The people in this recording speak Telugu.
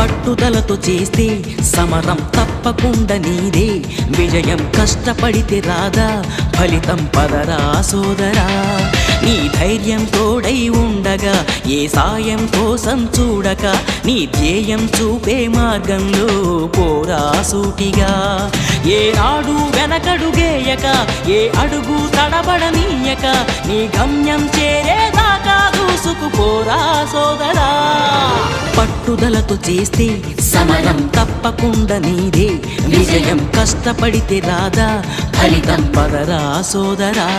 పట్టుదలతో చేస్తే సమరం తప్పకుండా నీదే, విజయం కష్టపడితే రాదా ఫలితం పదరా సోదరా. నీ ధైర్యం తోడై ఉండగా ఏ సాయం కోసం చూడక, నీ ధ్యేయం చూపే మార్గంలో పోరా సూటిగా. ఏ నాడు వెనకడుగేయక, ఏ అడుగు తడబడనీయక, నీ గమ్యం చేరేదాకా దూసుకుపోరా సోదరా. పట్టుదలతో చేస్తే సమరం తప్పకుండా నీదే, విజయం కష్టపడితే రాదా ఫలితం పదరా సోదరా.